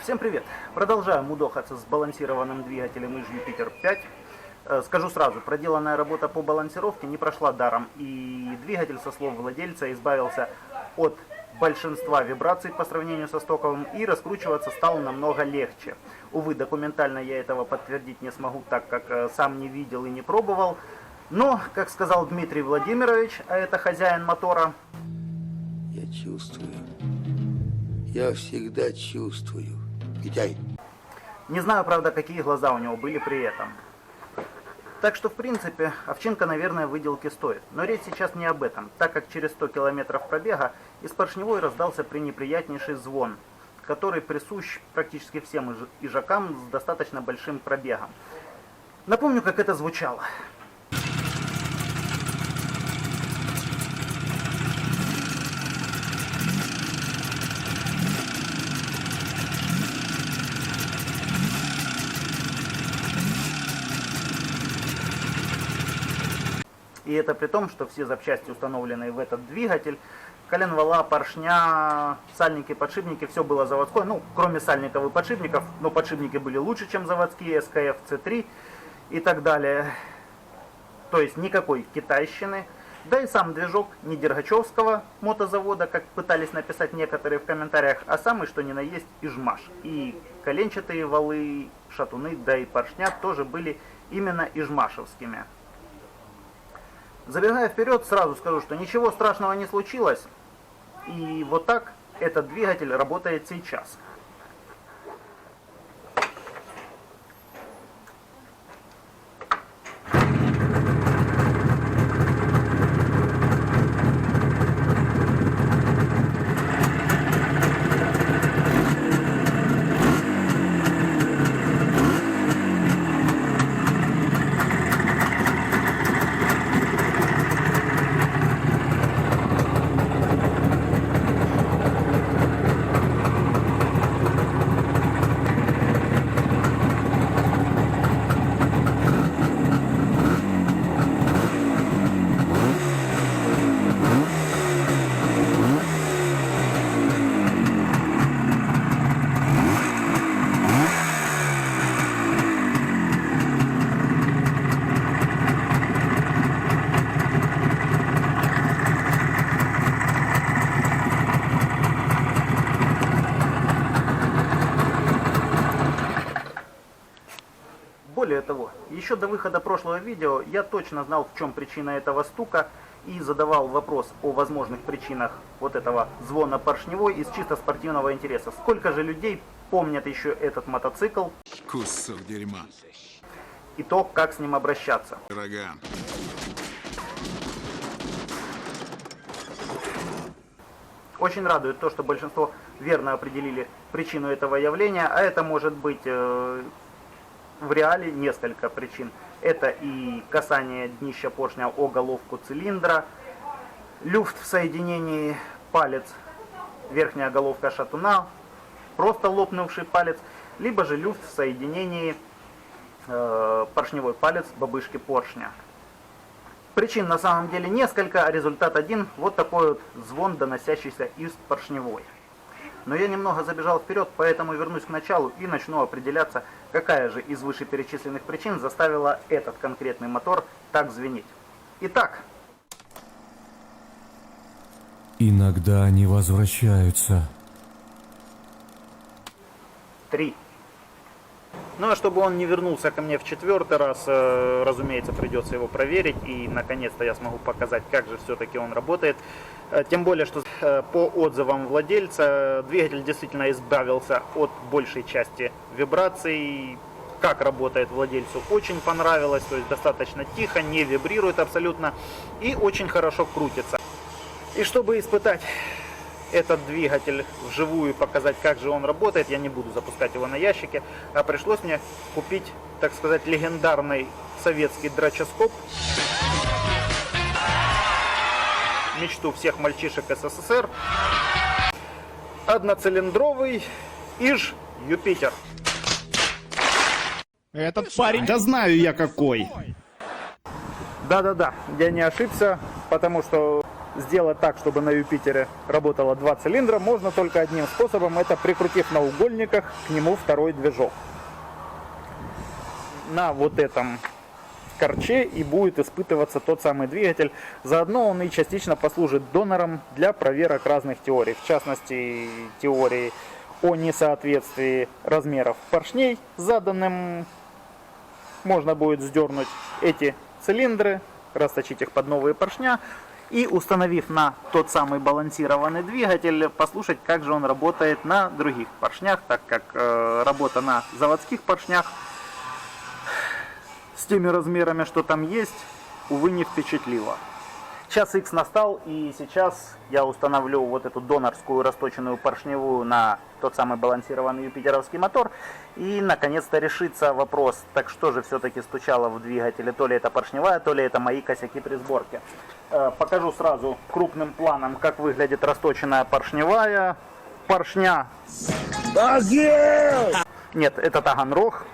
Всем привет! Продолжаем мудохаться с балансированным двигателем иж Юпитер 5. Скажу сразу, проделанная работа по балансировке не прошла даром, и двигатель, со слов владельца, избавился от большинства вибраций по сравнению со стоковым, и раскручиваться стало намного легче. Увы, документально я этого подтвердить не смогу, так как сам не видел и не пробовал. Но, как сказал Дмитрий Владимирович, а это хозяин мотора... Я чувствую. Я всегда чувствую. Витяй. Не знаю, правда, какие глаза у него были при этом. Так что, в принципе, овчинка, наверное, выделки стоит. Но речь сейчас не об этом, так как через 100 километров пробега из поршневой раздался пренеприятнейший звон, который присущ практически всем ижакам с достаточно большим пробегом. Напомню, как это звучало. И это при том, что все запчасти, установленные в этот двигатель, коленвала, поршня, сальники, подшипники, все было заводское, ну, кроме сальников и подшипников, но подшипники были лучше, чем заводские, СКФ C3 и так далее. То есть никакой китайщины. Да и сам движок не дергачевского мотозавода, как пытались написать некоторые в комментариях, а самый что ни на есть ижмаш. И коленчатые валы, шатуны, да и поршня тоже были именно ижмашевскими. Забегая вперед, сразу скажу, что ничего страшного не случилось. И вот так этот двигатель работает сейчас. Более того, еще до выхода прошлого видео я точно знал, в чем причина этого стука, и задавал вопрос о возможных причинах вот этого звона поршневой из чисто спортивного интереса. Сколько же людей помнят еще этот мотоцикл? Кусок дерьма. И то, как с ним обращаться. Ураган. Очень радует то, что большинство верно определили причину этого явления, а это может быть... В реале несколько причин. Это и касание днища поршня о головку цилиндра, люфт в соединении палец, верхняя головка шатуна, просто лопнувший палец, либо же люфт в соединении поршневой палец бабышки поршня. Причин на самом деле несколько, а результат один. Вот такой вот звон, доносящийся из поршневой. Но я немного забежал вперед, поэтому вернусь к началу и начну определяться, какая же из вышеперечисленных причин заставила этот конкретный мотор так звенеть. Итак. Иногда они возвращаются. 3. Ну а чтобы он не вернулся ко мне в четвертый раз, разумеется, придется его проверить. И наконец-то я смогу показать, как же все-таки он работает. Тем более, что по отзывам владельца, двигатель действительно избавился от большей части вибраций. Как работает владельцу, очень понравилось. То есть достаточно тихо, не вибрирует абсолютно и очень хорошо крутится. И чтобы испытать этот двигатель вживую, показать, как же он работает, я не буду запускать его на ящике, а пришлось мне купить, так сказать, легендарный советский драчоскоп. Мечту всех мальчишек СССР. Одноцилиндровый иж Юпитер. Этот парень, да знаю я какой. Да-да-да, я не ошибся, потому что сделать так, чтобы на Юпитере работало 2 цилиндра, можно только одним способом, это прикрутив на угольниках к нему второй движок. На вот этом корче и будет испытываться тот самый двигатель. Заодно он и частично послужит донором для проверок разных теорий, в частности теории о несоответствии размеров поршней заданным. Можно будет сдернуть эти цилиндры, расточить их под новые поршня и, установив на тот самый балансированный двигатель, послушать, как же он работает на других поршнях, так как работа на заводских поршнях с теми размерами, что там есть, увы, не впечатлила. Час X настал, и сейчас я установлю вот эту донорскую расточенную поршневую на тот самый балансированный юпитеровский мотор. И наконец-то решится вопрос, так что же все-таки стучало в двигателе, то ли это поршневая, то ли это мои косяки при сборке. Покажу сразу крупным планом, как выглядит расточенная поршневая. Поршня... Нет, это Таганрог.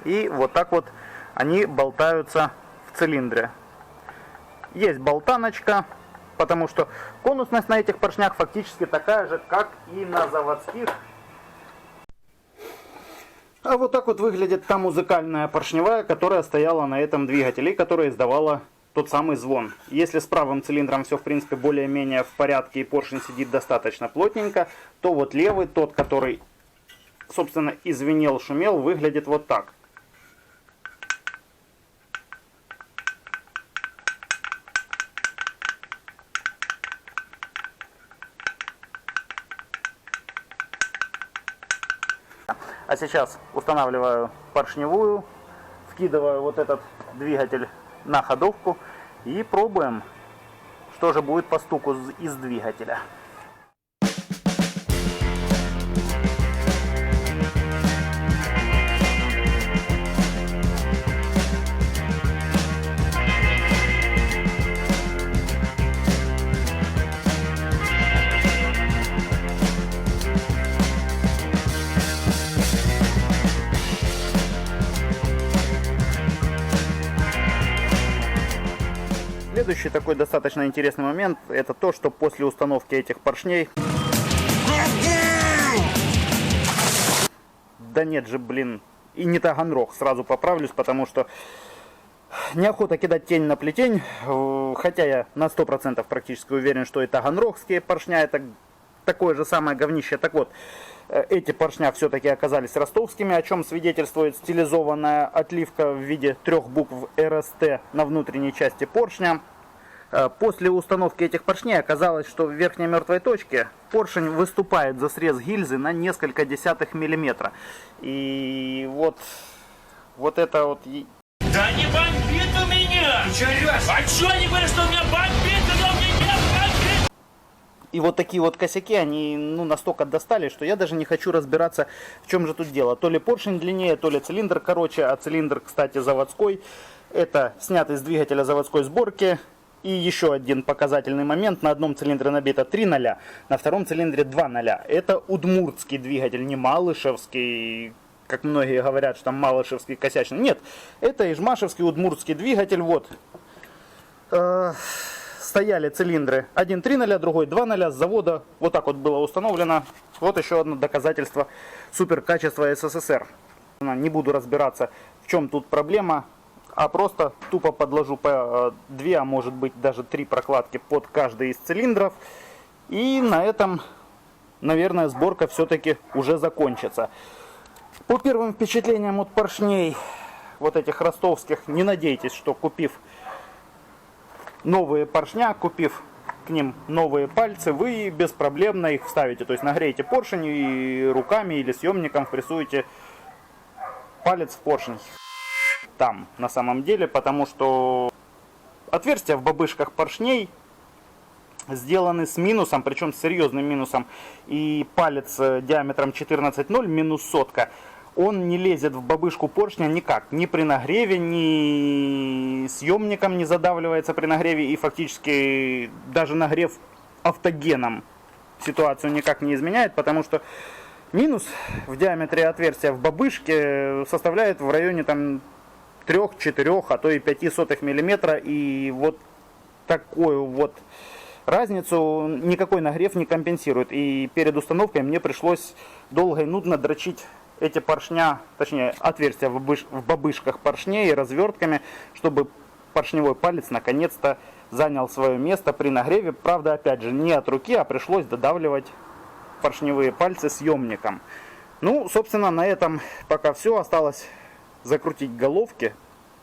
И вот так вот они болтаются в цилиндре. Есть болтаночка, потому что конусность на этих поршнях фактически такая же, как и на заводских. А вот так вот выглядит та музыкальная поршневая, которая стояла на этом двигателе, которая издавала тот самый звон. Если с правым цилиндром все в принципе более-менее в порядке и поршень сидит достаточно плотненько, то вот левый, тот, который, собственно, и звенел, шумел, выглядит вот так. А сейчас устанавливаю поршневую, вкидываю вот этот двигатель на ходовку и пробуем, что же будет по стуку из двигателя. Следующий такой достаточно интересный момент, это то, что после установки этих поршней... Да нет же, блин, и не Таганрог, сразу поправлюсь, потому что неохота кидать тень на плетень, хотя я на 100% практически уверен, что и таганрогские поршня это такое же самое говнище. Так вот, эти поршня все-таки оказались ростовскими, о чем свидетельствует стилизованная отливка в виде 3 букв РСТ на внутренней части поршня. После установки этих поршней оказалось, что в верхней мертвой точке поршень выступает за срез гильзы на несколько десятых миллиметра. И вот это вот... Да не бомбит у меня! Ты чё орёшь? А чё они говорят, что у меня бомбит, когда у меня не бомбит? И вот такие вот косяки, они настолько достали, что я даже не хочу разбираться, в чем же тут дело. То ли поршень длиннее, то ли цилиндр короче, а цилиндр, кстати, заводской. Это снятый с двигателя заводской сборки. И еще один показательный момент. На одном цилиндре набито 3 0, на втором цилиндре 2 0. Это удмуртский двигатель, не малышевский, как многие говорят, что там малышевский косячный. Нет, это ижмашевский удмуртский двигатель. Вот. Стояли цилиндры. Один 3 0, другой 2 0. С завода вот так вот было установлено. Вот еще одно доказательство суперкачества СССР. Не буду разбираться, в чем тут проблема. А просто тупо подложу по 2, а может быть даже 3 прокладки под каждый из цилиндров. И на этом, наверное, сборка все-таки уже закончится. По первым впечатлениям от поршней, вот этих ростовских, не надейтесь, что купив новые поршня, купив к ним новые пальцы, вы беспроблемно их вставите. То есть нагреете поршень и руками или съемником впрессуете палец в поршень. Там на самом деле, потому что отверстия в бобышках поршней сделаны с минусом, причем с серьезным минусом, и палец диаметром 14,0 минус сотка, он не лезет в бобышку поршня никак, ни при нагреве, ни съемником не задавливается при нагреве, и фактически даже нагрев автогеном ситуацию никак не изменяет, потому что минус в диаметре отверстия в бобышке составляет в районе там 3-4, а то и 0,05 мм, и вот такую вот разницу никакой нагрев не компенсирует. И перед установкой мне пришлось долго и нудно дрочить эти поршня, точнее отверстия в бобышках поршней развертками, чтобы поршневой палец наконец-то занял свое место при нагреве. Правда, опять же, не от руки, а пришлось додавливать поршневые пальцы съемником. Ну, собственно, на этом пока все. Осталось закрутить головки,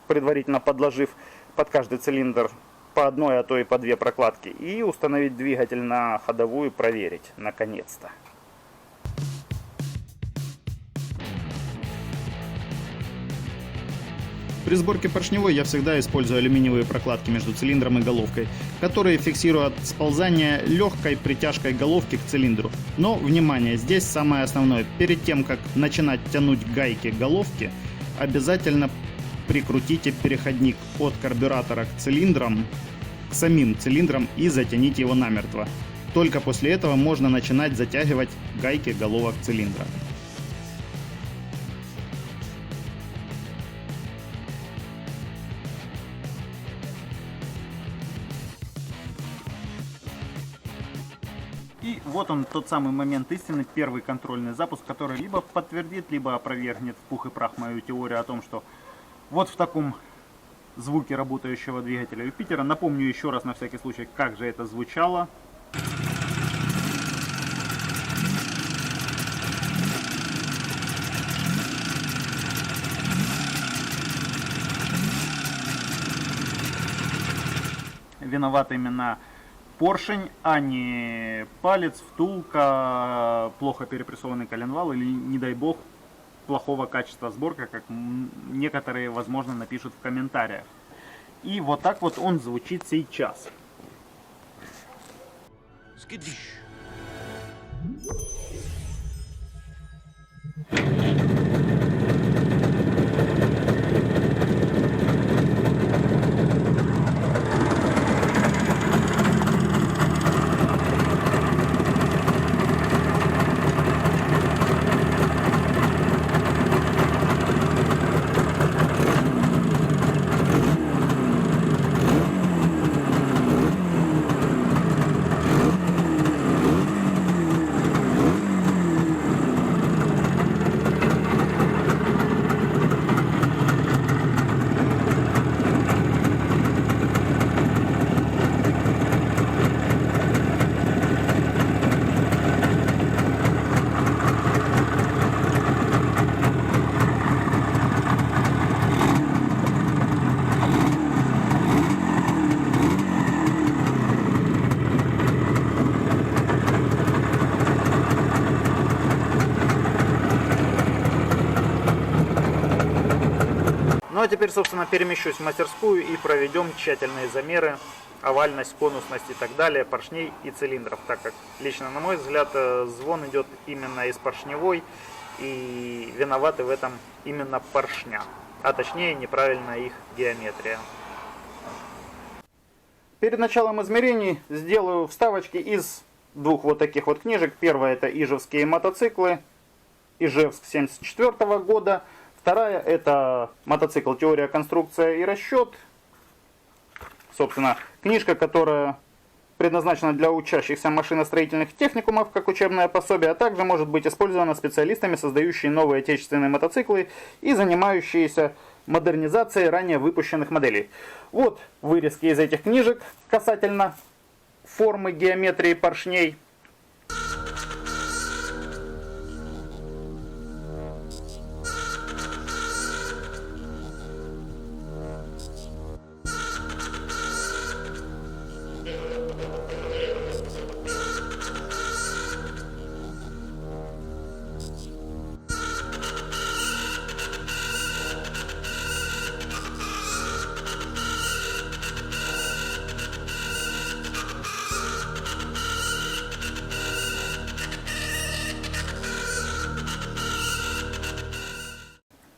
предварительно подложив под каждый цилиндр по одной, а то и по две прокладки, и установить двигатель на ходовую, проверить, наконец-то. При сборке поршневой я всегда использую алюминиевые прокладки между цилиндром и головкой, которые фиксируют сползание легкой притяжкой головки к цилиндру. Но, внимание, здесь самое основное. Перед тем, как начинать тянуть гайки головки, обязательно прикрутите переходник от карбюратора к цилиндрам, к самим цилиндрам, и затяните его намертво. Только после этого можно начинать затягивать гайки головок цилиндра. И вот он, тот самый момент истины, первый контрольный запуск, который либо подтвердит, либо опровергнет в пух и прах мою теорию о том, что вот в таком звуке работающего двигателя Юпитера. Напомню еще раз на всякий случай, как же это звучало. Виноват именно поршень, а не палец, втулка, плохо перепрессованный коленвал или, не дай бог, плохого качества сборка, как некоторые, возможно, напишут в комментариях. И вот так вот он звучит сейчас. Ну а теперь, собственно, перемещусь в мастерскую и проведем тщательные замеры, овальность, конусность и так далее поршней и цилиндров, так как лично, на мой взгляд, звон идет именно из поршневой, и виноваты в этом именно поршня, а точнее неправильная их геометрия. Перед началом измерений сделаю вставочки из двух вот таких вот книжек. Первая — это ижевские мотоциклы, Ижевск 1974 года. Вторая — это мотоцикл «Теория, конструкция и расчет». Собственно, книжка, которая предназначена для учащихся машиностроительных техникумов, как учебное пособие, а также может быть использована специалистами, создающими новые отечественные мотоциклы и занимающиеся модернизацией ранее выпущенных моделей. Вот вырезки из этих книжек касательно формы, геометрии поршней.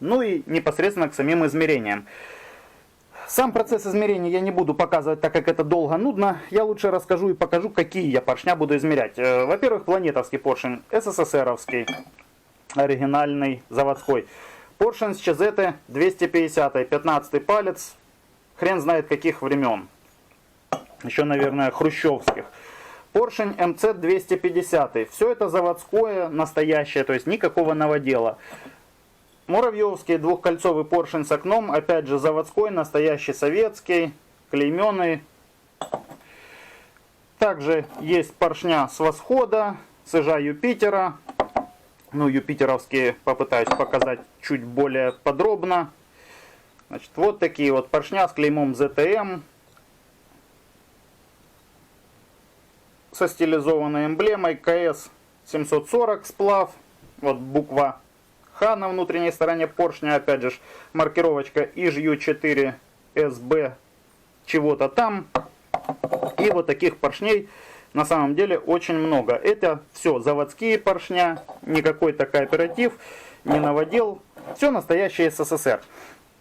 Ну и непосредственно к самим измерениям. Сам процесс измерения я не буду показывать, так как это долго, нудно. Я лучше расскажу и покажу, какие я поршня буду измерять. Во-первых, планетовский поршень, СССРовский, оригинальный, заводской. Поршень с ЧЗ 250, 15 палец, хрен знает каких времен. еще, наверное, хрущевских. Поршень МЦ-250. Все это заводское, настоящее, то есть никакого новодела. Муравьевский двухкольцовый поршень с окном, опять же заводской, настоящий советский, клейменный. Также есть поршня с Восхода, с ижа Юпитера. Ну, юпитеровские попытаюсь показать чуть более подробно. Значит, вот такие вот поршня с клеймом ZTM. Со стилизованной эмблемой КС 740 сплав. Вот буква Х на внутренней стороне поршня. Опять же маркировочка ИЖ-4СБ чего-то там. И вот таких поршней на самом деле очень много. Это все заводские поршня. Никакой-то кооператив, не новодел. Все настоящее СССР.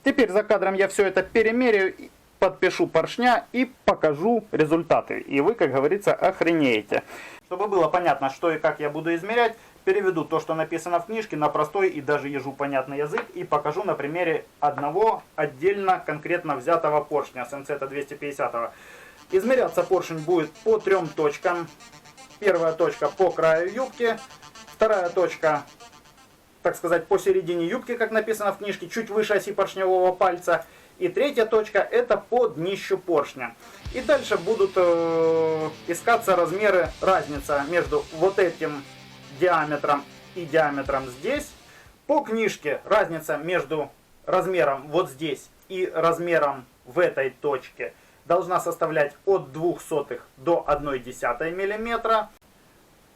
Теперь за кадром я все это перемерю, подпишу поршня и покажу результаты. И вы, как говорится, охренеете. Чтобы было понятно, что и как я буду измерять, переведу то, что написано в книжке, на простой и даже ежу понятный язык. И покажу на примере одного отдельно конкретно взятого поршня с МЦ-250. Измеряться поршень будет по 3 точкам. Первая точка по краю юбки. Вторая точка, так сказать, посередине юбки, как написано в книжке, чуть выше оси поршневого пальца. И третья точка это по днищу поршня. И дальше будут искаться размеры, разница между вот этим диаметром и диаметром здесь. По книжке разница между размером вот здесь и размером в этой точке должна составлять от 0,02 до 0,1 мм.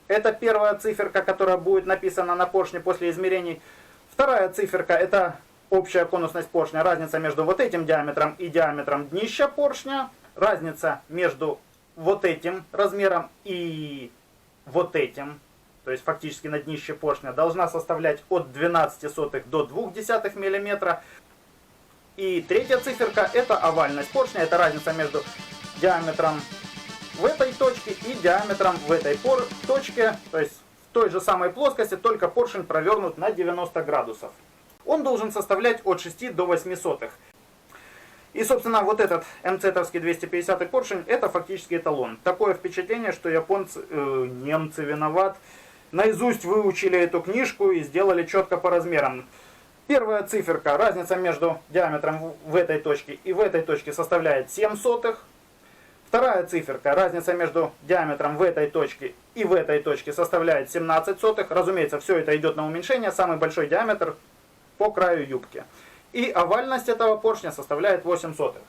Это первая циферка, которая будет написана на поршне после измерений. Вторая циферка это общая конусность поршня, разница между вот этим диаметром и диаметром днища поршня, разница между вот этим размером и вот этим, то есть фактически на днище поршня, должна составлять от 0,12 до 0,2 мм. И третья циферка это овальность поршня, это разница между диаметром в этой точке и диаметром в этой точке, то есть в той же самой плоскости, только поршень провернут на 90 градусов. Он должен составлять от 6 до 8 сотых. И, собственно, вот этот МЦ-товский 250 поршень, это фактически эталон. Такое впечатление, что японцы, немцы виноват, наизусть выучили эту книжку и сделали четко по размерам. Первая циферка, разница между диаметром в этой точке и в этой точке составляет 7 сотых. Вторая циферка, разница между диаметром в этой точке и в этой точке составляет 17 сотых. Разумеется, все это идет на уменьшение, самый большой диаметр по краю юбки. И овальность этого поршня составляет 8 сотых.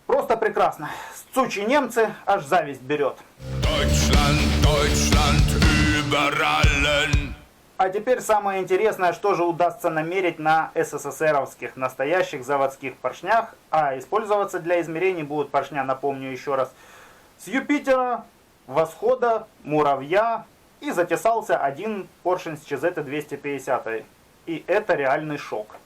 Просто прекрасно. Сучи немцы, аж зависть берет. Deutschland, Deutschland über allen. А теперь самое интересное, что же удастся намерить на СССРовских настоящих заводских поршнях. А использоваться для измерений будут поршня, напомню еще раз, с Юпитера, Восхода, Муравья. И затесался один поршень с ЧЗ-250. И это реальный шок.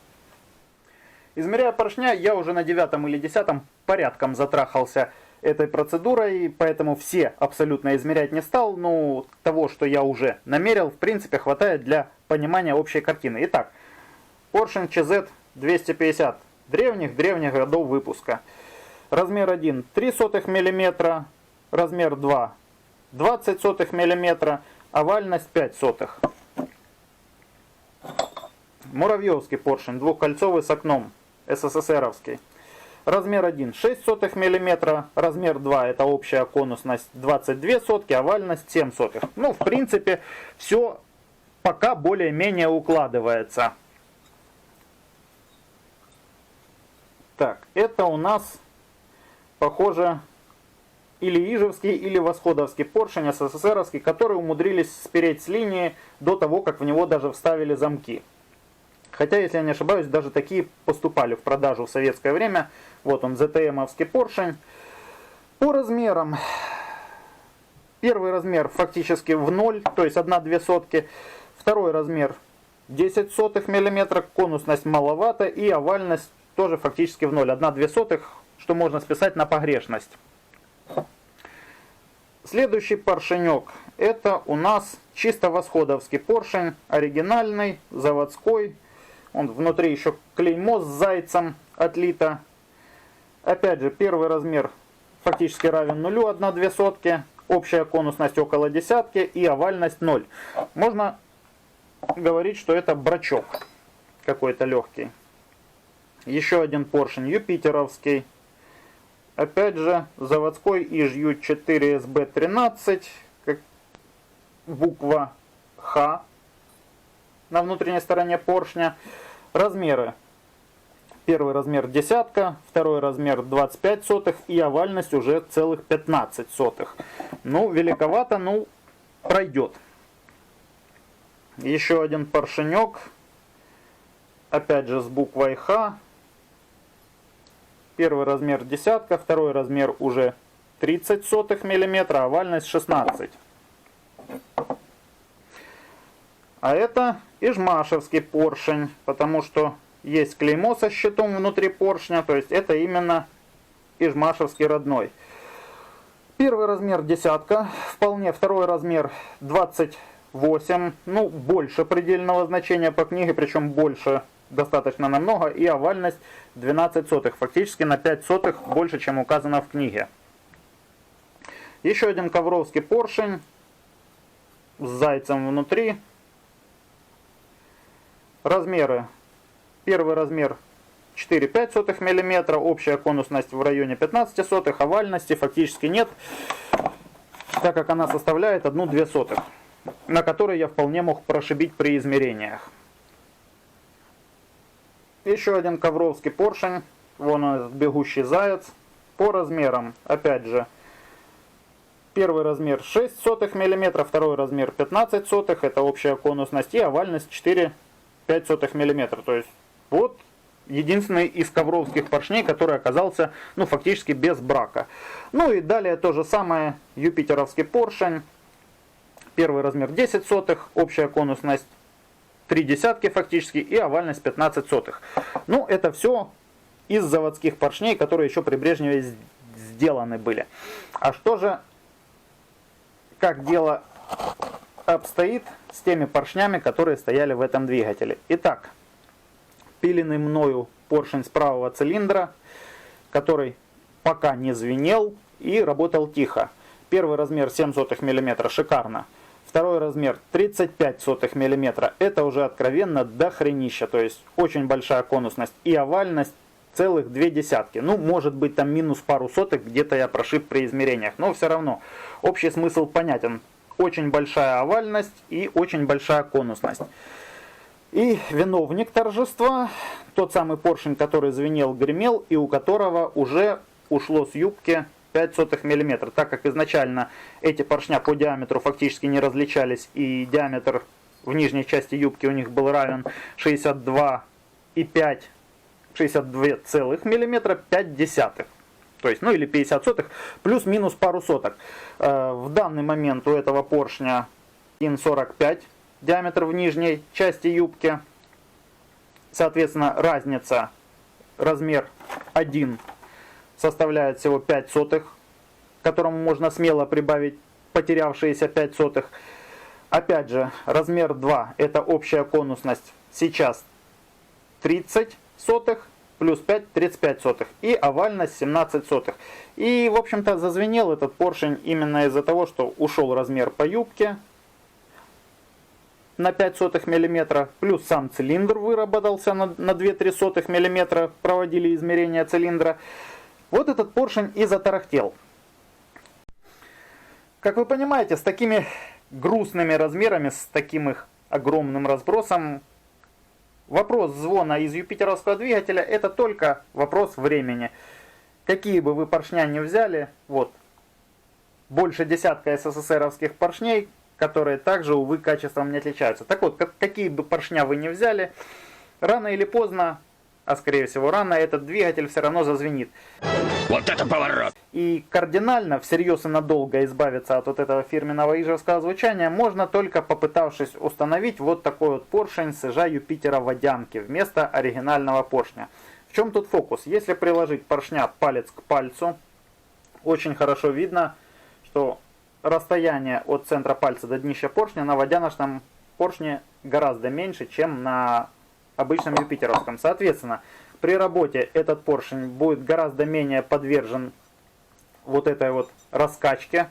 Измеряя поршня, я уже на 9 или 10 порядком затрахался этой процедурой, поэтому все абсолютно измерять не стал, но того, что я уже намерил, в принципе, хватает для понимания общей картины. Итак, поршень ЧЗ-250 древних годов выпуска. Размер 1 3 сотых мм, размер 2 20 сотых мм, овальность 5 сотых. Муравьевский поршень двухкольцовый с окном, СССРовский. Размер 1 6 сотых мм, размер 2 это общая конусность 22 сотки, овальность 7 сотых. Ну, в принципе, все пока более-менее укладывается. Так, это у нас, похоже, или ижевский, или восходовский поршень СССРовский, которые умудрились спереть с линии до того, как в него даже вставили замки. Хотя, если я не ошибаюсь, даже такие поступали в продажу в советское время. Вот он, ZTM-овский поршень. По размерам. Первый размер фактически в 0, то есть 1/2 сотки. Второй размер 10 сотых миллиметра, конусность маловато. И овальность тоже фактически в 0, 1/2 сотых, что можно списать на погрешность. Следующий поршенек. Это у нас чисто восходовский поршень. Оригинальный, заводской. Он внутри еще клеймо с зайцем отлито. Опять же, первый размер фактически равен нулю, 1/2, общая конусность около десятки и овальность 0. Можно говорить, что это брачок какой-то легкий. Еще один поршень юпитеровский. Опять же, заводской IJU4SB13, буква Х на внутренней стороне поршня. Размеры. Первый размер десятка, второй размер 25 сотых и овальность уже целых 15 сотых. Ну, великовато, ну, пройдет. Еще один поршенек. Опять же с буквой Х. Первый размер десятка, второй размер уже 30 сотых миллиметра, овальность 16. А это ижмашевский поршень, потому что есть клеймо со щитом внутри поршня, то есть это именно ижмашевский родной. Первый размер десятка, вполне, второй размер 28, ну больше предельного значения по книге, причем больше достаточно намного, и овальность 12 сотых, фактически на 5 сотых больше, чем указано в книге. Еще один ковровский поршень с зайцем внутри. Размеры. Первый размер 4,5 мм, общая конусность в районе 15 сотых, овальности фактически нет, так как она составляет 1/2 сотых, на которой я вполне мог прошибить при измерениях. Еще один ковровский поршень, вон он, бегущий заяц, по размерам, опять же, первый размер 6 сотых мм, второй размер 15 сотых, это общая конусность, и овальность 4,5 сотых мм, то есть вот единственный из ковровских поршней, который оказался, ну, фактически без брака. Ну и далее то же самое, юпитеровский поршень, первый размер 10 сотых, общая конусность 0,3 фактически и овальность 15 сотых. Ну, это все из заводских поршней, которые еще при Брежневе сделаны были. А что же, как дело обстоит с теми поршнями, которые стояли в этом двигателе? Итак, пиленный мною поршень с правого цилиндра, который пока не звенел и работал тихо. Первый размер 7 сотых мм, шикарно. Второй размер 35 сотых мм, это уже откровенно дохренища, то есть очень большая конусность и овальность целых 0,2. Ну, может быть там минус пару сотых, где-то я прошиб при измерениях, но все равно общий смысл понятен. Очень большая овальность и очень большая конусность. И виновник торжества, тот самый поршень, который звенел, гремел, и у которого уже ушло с юбки 5 сотых мм, так как изначально эти поршня по диаметру фактически не различались, и диаметр в нижней части юбки у них был равен 62,5 мм, 5 десятых. То есть, ну или 50 сотых, плюс-минус пару соток. В данный момент у этого поршня 1,45 диаметр в нижней части юбки. Соответственно, разница, размер 1 составляет всего 5 сотых, к которому можно смело прибавить потерявшиеся 5 сотых. Опять же, размер 2, это общая конусность, сейчас 30 сотых, плюс 5, 35 сотых. И овальность 17 сотых. И, в общем-то, зазвенел этот поршень именно из-за того, что ушел размер по юбке на 5 сотых миллиметра, плюс сам цилиндр выработался на 2-3 сотых миллиметра, проводили измерения цилиндра. Вот этот поршень и затарахтел. Как вы понимаете, с такими грустными размерами, с таким их огромным разбросом, вопрос звона из юпитеровского двигателя — это только вопрос времени. Какие бы вы поршня ни взяли, вот, больше десятка СССРовских поршней, которые также, увы, качеством не отличаются. Так вот, какие бы поршня вы ни взяли, рано или поздно, а скорее всего рано, этот двигатель все равно зазвенит. Вот это поворот! И кардинально, всерьез и надолго избавиться от вот этого фирменного ижевского звучания можно только попытавшись установить вот такой вот поршень с ижа Юпитера водянки вместо оригинального поршня. В чем тут фокус? Если приложить поршня палец к пальцу, очень хорошо видно, что расстояние от центра пальца до днища поршня на водяночном поршне гораздо меньше, чем на обычном юпитеровском. Соответственно, При работе этот поршень будет гораздо менее подвержен вот этой вот раскачке.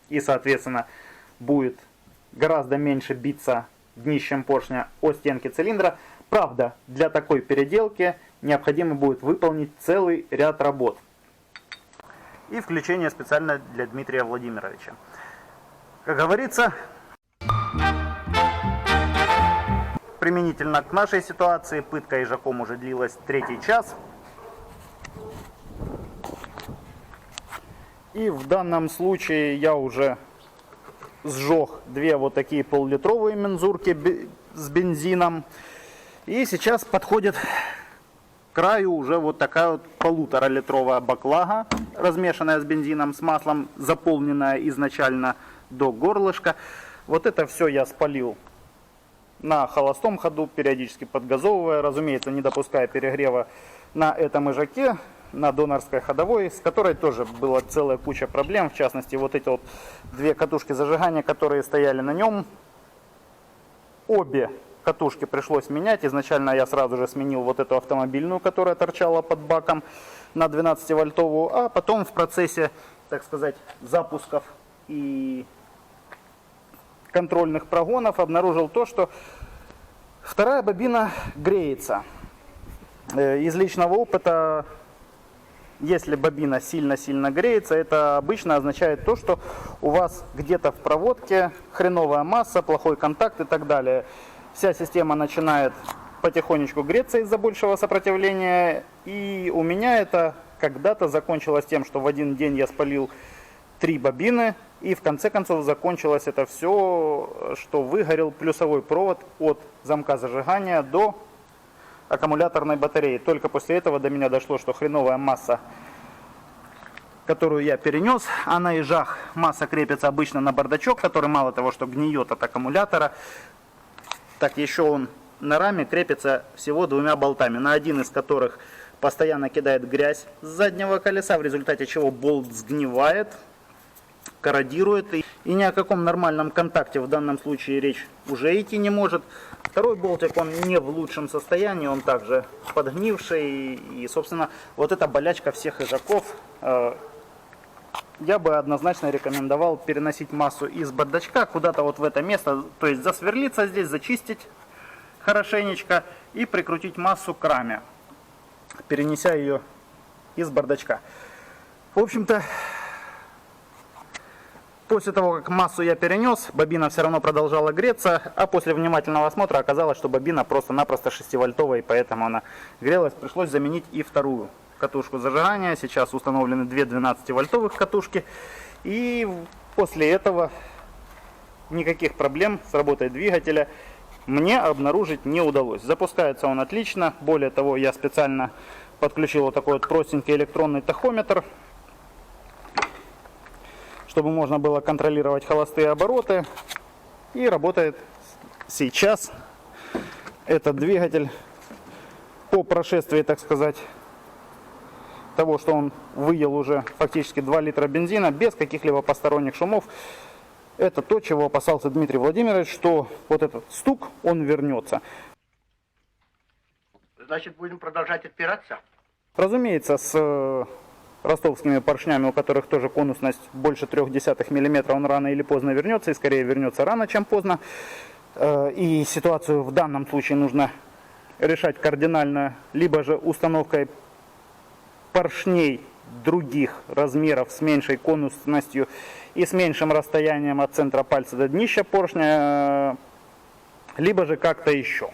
И, соответственно, будет гораздо меньше биться днищем поршня о стенки цилиндра. Правда, для такой переделки необходимо будет выполнить целый ряд работ. И включение специально для Дмитрия Владимировича. Как говорится, применительно к нашей ситуации, пытка ежаком уже длилась 3-й час. И в данном случае я уже сжег 2 вот такие полулитровые мензурки с бензином. И сейчас подходит к краю уже вот такая вот 1,5-литровая баклага, размешанная с бензином, с маслом, заполненная изначально до горлышка. Вот это все я спалил на холостом ходу, периодически подгазовывая, разумеется, не допуская перегрева на этом ижаке, на донорской ходовой, с которой тоже была целая куча проблем. В частности, вот эти вот 2 катушки зажигания, которые стояли на нем, обе катушки пришлось менять. Изначально я сразу же сменил вот эту автомобильную, которая торчала под баком, на 12-вольтовую, а потом в процессе, так сказать, запусков и контрольных прогонов обнаружил то, что вторая бобина греется. Из личного опыта, если бобина сильно-сильно греется, это обычно означает то, что у вас где-то в проводке хреновая масса, плохой контакт и так далее. Вся система начинает потихонечку греться из-за большего сопротивления. И у меня это когда-то закончилось тем, что в один день я спалил 3 бобины. И в конце концов закончилось это все, что выгорел плюсовой провод от замка зажигания до аккумуляторной батареи. Только после этого до меня дошло, что хреновая масса, которую я перенес, а на ижах масса крепится обычно на бардачок, который мало того, что гниет от аккумулятора, так еще он на раме крепится всего 2 болтами, на один из которых постоянно кидает грязь с заднего колеса, в результате чего болт сгнивает, корродирует, и ни о каком нормальном контакте в данном случае речь уже идти не может. Второй болтик, он не в лучшем состоянии, он также подгнивший, и, собственно, вот эта болячка всех ижаков. Я бы однозначно рекомендовал переносить массу из бардачка куда-то вот в это место, то есть засверлиться здесь, зачистить хорошенечко и прикрутить массу к раме, перенеся ее из бардачка. В общем-то, после того, как массу я перенес, бобина все равно продолжала греться, а после внимательного осмотра оказалось, что бобина просто-напросто 6-вольтовая, и поэтому она грелась. Пришлось заменить и вторую катушку зажигания. Сейчас установлены 2 12-вольтовых катушки. И после этого никаких проблем с работой двигателя мне обнаружить не удалось. Запускается он отлично. Более того, я специально подключил вот такой вот простенький электронный тахометр, чтобы можно было контролировать холостые обороты. И работает сейчас этот двигатель по прошествии, так сказать, того, что он выел уже фактически 2 литра бензина без каких-либо посторонних шумов. Это то, чего опасался Дмитрий Владимирович, что вот этот стук, он вернется. Значит, будем продолжать отпираться? Разумеется, с ростовскими поршнями, у которых тоже конусность больше 0,3 мм, он рано или поздно вернется, и скорее вернется рано, чем поздно. И ситуацию в данном случае нужно решать кардинально, либо же установкой поршней других размеров с меньшей конусностью и с меньшим расстоянием от центра пальца до днища поршня, либо же как-то еще.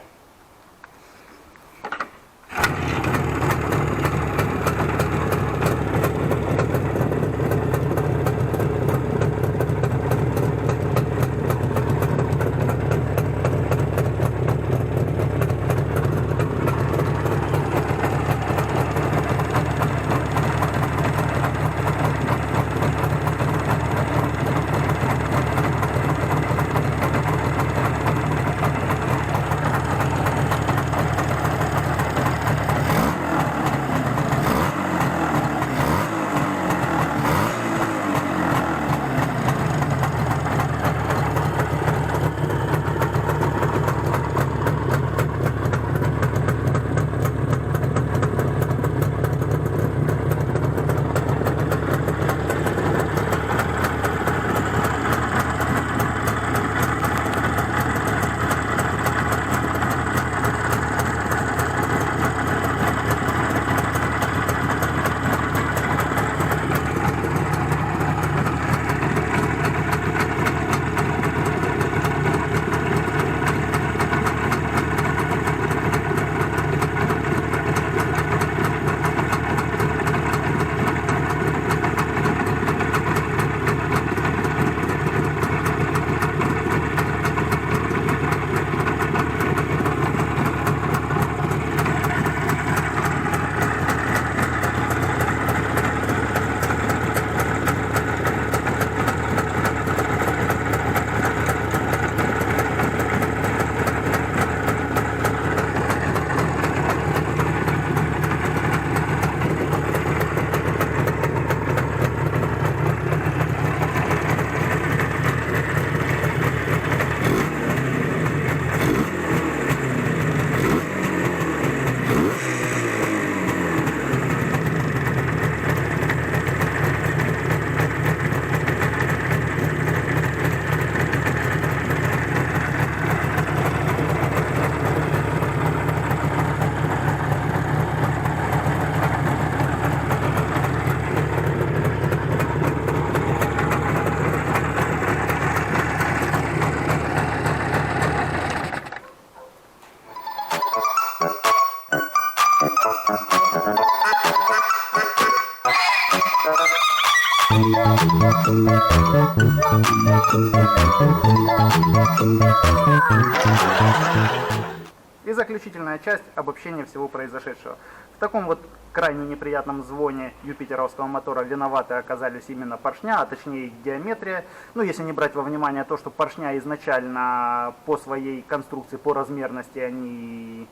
И заключительная часть – обобщение всего произошедшего. В таком вот крайне неприятном звоне юпитеровского мотора виноваты оказались именно поршня, а точнее их геометрия. Ну, если не брать во внимание то, что поршня изначально по своей конструкции, по размерности, они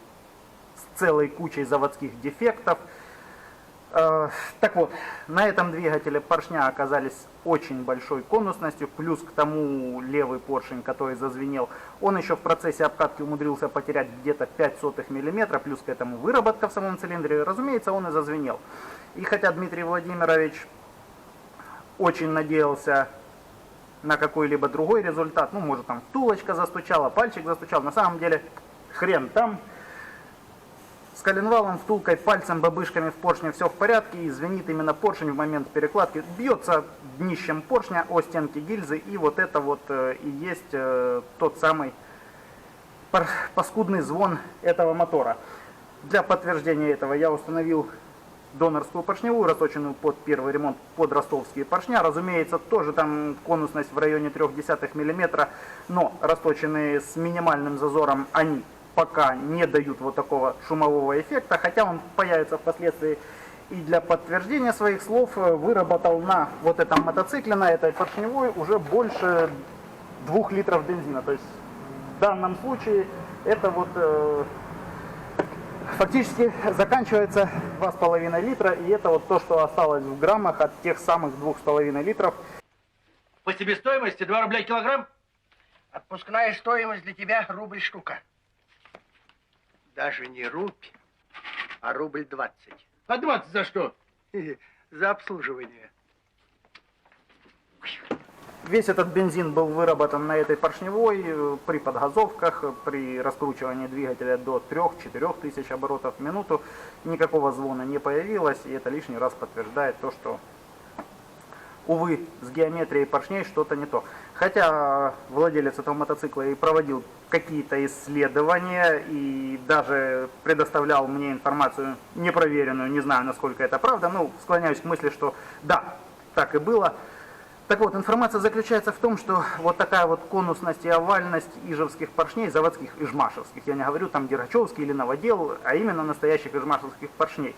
с целой кучей заводских дефектов. Так вот, на этом двигателе поршня оказались очень большой конусностью, плюс к тому левый поршень, который зазвенел, он еще в процессе обкатки умудрился потерять где-то 0,05 мм, плюс к этому выработка в самом цилиндре, разумеется, он и зазвенел. И хотя Дмитрий Владимирович очень надеялся на какой-либо другой результат, ну, может, там втулочка застучала, пальчик застучал, на самом деле хрен там. С коленвалом, втулкой, пальцем, бабышками в поршне все в порядке, и звенит именно поршень в момент перекладки. Бьется днищем поршня о стенки гильзы, и вот это вот и есть тот самый паскудный звон этого мотора. Для подтверждения этого я установил донорскую поршневую, расточенную под первый ремонт под ростовские поршня. Разумеется, тоже там конусность в районе 0,3 мм, но расточенные с минимальным зазором они пока не дают вот такого шумового эффекта, хотя он появится впоследствии. И для подтверждения своих слов выработал на вот этом мотоцикле, на этой поршневой, уже больше 2 литров бензина. То есть в данном случае это вот фактически заканчивается 2,5 литра, и это вот то, что осталось в граммах от тех самых 2,5 литров. По себестоимости 2 рубля килограмм? Отпускная стоимость для тебя рубль штука. Даже не рубль, а рубль 20. А 20 за что? За обслуживание. Весь этот бензин был выработан на этой поршневой при подгазовках, при раскручивании двигателя до 3-4 тысяч оборотов в минуту. Никакого звона не появилось, и это лишний раз подтверждает то, что, увы, с геометрией поршней что-то не то. Хотя владелец этого мотоцикла и проводил какие-то исследования и даже предоставлял мне информацию непроверенную, не знаю, насколько это правда, но склоняюсь к мысли, что да, так и было. Так вот, информация заключается в том, что вот такая вот конусность и овальность ижевских поршней, заводских ижмашевских, я не говорю там Дергачевский или Новодел, а именно настоящих ижмашевских поршней,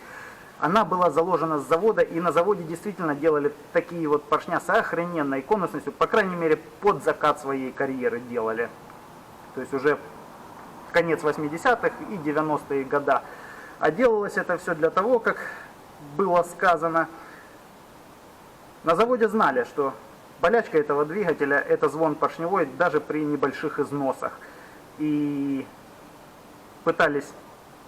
она была заложена с завода, и на заводе действительно делали такие вот поршня с охрененной конусностью, по крайней мере, под закат своей карьеры делали. То есть уже конец 80-х и 90-е года. А делалось это все для того, как было сказано, на заводе знали, что болячка этого двигателя – это звон поршневой даже при небольших износах. И пытались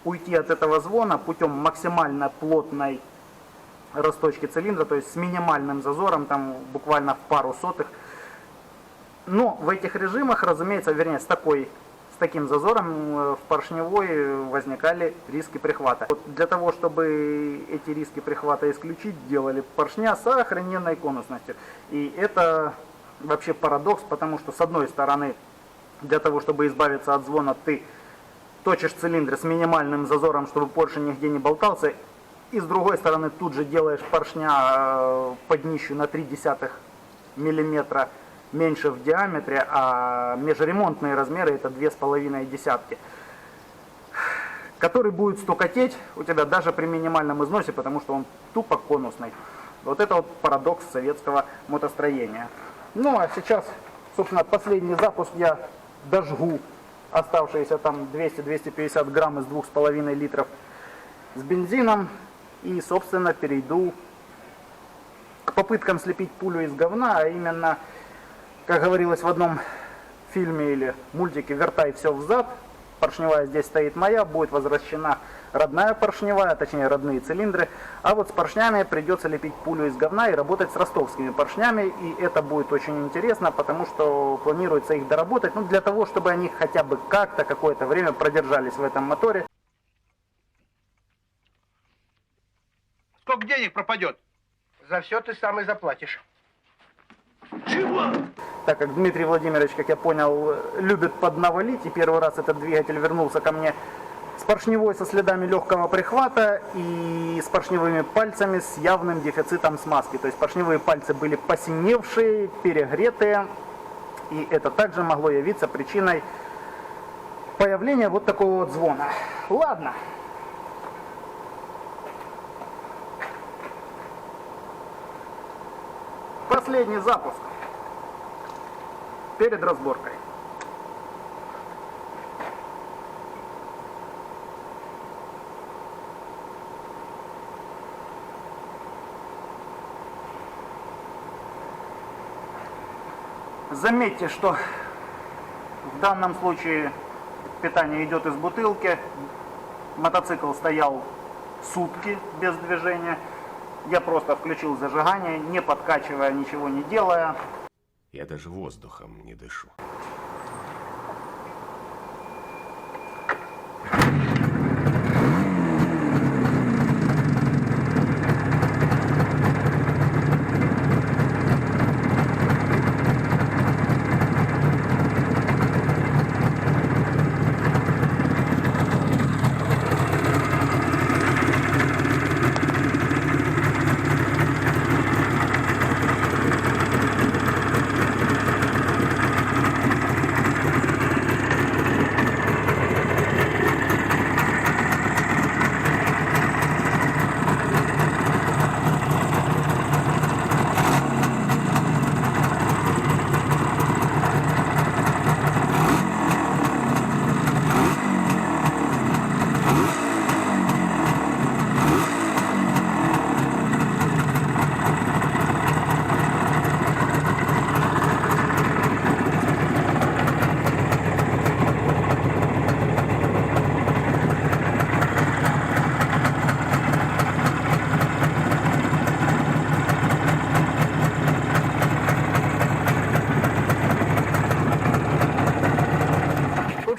уйти от этого звона путем максимально плотной расточки цилиндра, то есть с минимальным зазором, там буквально в пару сотых. Но в этих режимах, разумеется, вернее, с таким зазором в поршневой возникали риски прихвата. Вот для того, чтобы эти риски прихвата исключить, делали поршня с охрененной конусностью. И это вообще парадокс, потому что, с одной стороны, для того, чтобы избавиться от звона, ты точишь цилиндры с минимальным зазором, чтобы поршень нигде не болтался, и с другой стороны тут же делаешь поршня по днищу на 0,3 мм меньше в диаметре, а межремонтные размеры это 2,5, который будет стукотеть у тебя даже при минимальном износе, потому что он тупо конусный. Вот это вот парадокс советского мотостроения. Ну а сейчас, собственно, последний запуск я дожгу оставшиеся там 200-250 грамм из 2,5 литров с бензином и, собственно, перейду к попыткам слепить пулю из говна, а именно, как говорилось в одном фильме или мультике, вертай все взад. Поршневая здесь стоит моя, будет возвращена родная поршневая, точнее родные цилиндры. А вот с поршнями придется лепить пулю из говна и работать с ростовскими поршнями. И это будет очень интересно, потому что планируется их доработать, ну, для того, чтобы они хотя бы как-то какое-то время продержались в этом моторе. Сколько денег пропадет? За все ты сам и заплатишь. Чего? Так как Дмитрий Владимирович, как я понял, любит поднавалить, и первый раз этот двигатель вернулся ко мне с поршневой со следами легкого прихвата и с поршневыми пальцами с явным дефицитом смазки. То есть поршневые пальцы были посиневшие, перегретые. И это также могло явиться причиной появления вот такого вот звона. Ладно. Последний запуск перед разборкой. Заметьте, что в данном случае питание идет из бутылки. Мотоцикл стоял сутки без движения. Я просто включил зажигание, не подкачивая, ничего не делая. Я даже воздухом не дышу.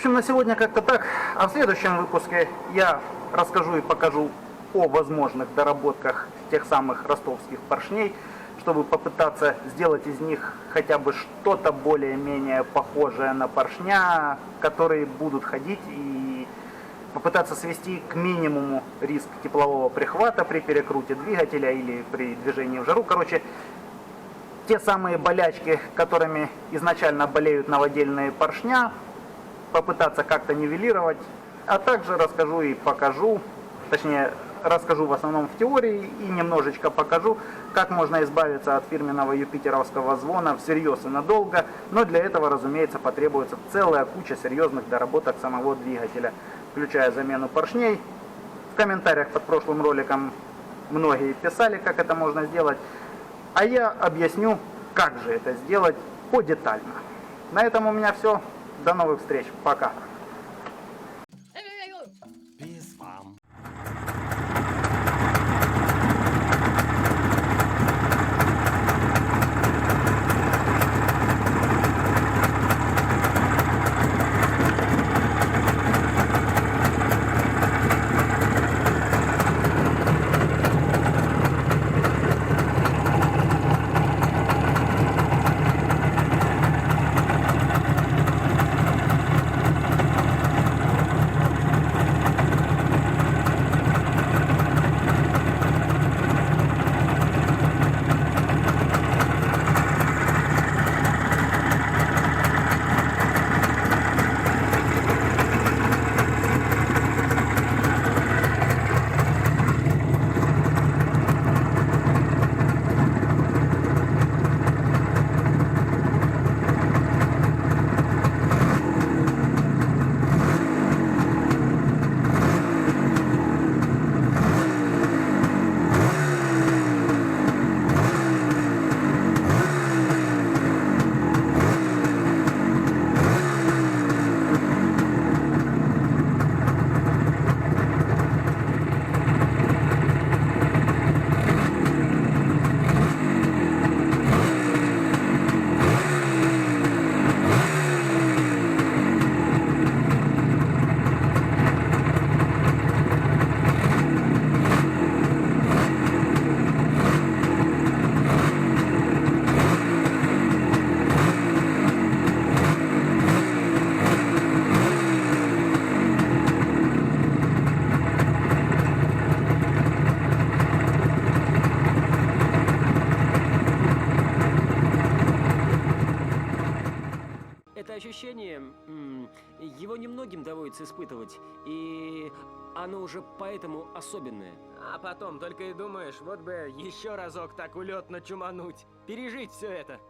На сегодня как-то так, а в следующем выпуске я расскажу и покажу о возможных доработках тех самых ростовских поршней, чтобы попытаться сделать из них хотя бы что-то более-менее похожее на поршня, которые будут ходить, и попытаться свести к минимуму риск теплового прихвата при перекруте двигателя или при движении в жару. Короче, те самые болячки, которыми изначально болеют новодельные поршня, попытаться как-то нивелировать, а также расскажу и покажу, точнее расскажу в основном в теории и немножечко покажу, как можно избавиться от фирменного юпитеровского звона всерьез и надолго, но для этого, разумеется, потребуется целая куча серьезных доработок самого двигателя, включая замену поршней. В комментариях под прошлым роликом многие писали, как это можно сделать, а я объясню, как же это сделать подетально. На этом у меня все. До новых встреч. Пока. это ощущение, его немногим доводится испытывать, и оно уже поэтому особенное. А потом только и думаешь, вот бы еще разок так улетно чумануть, пережить все это.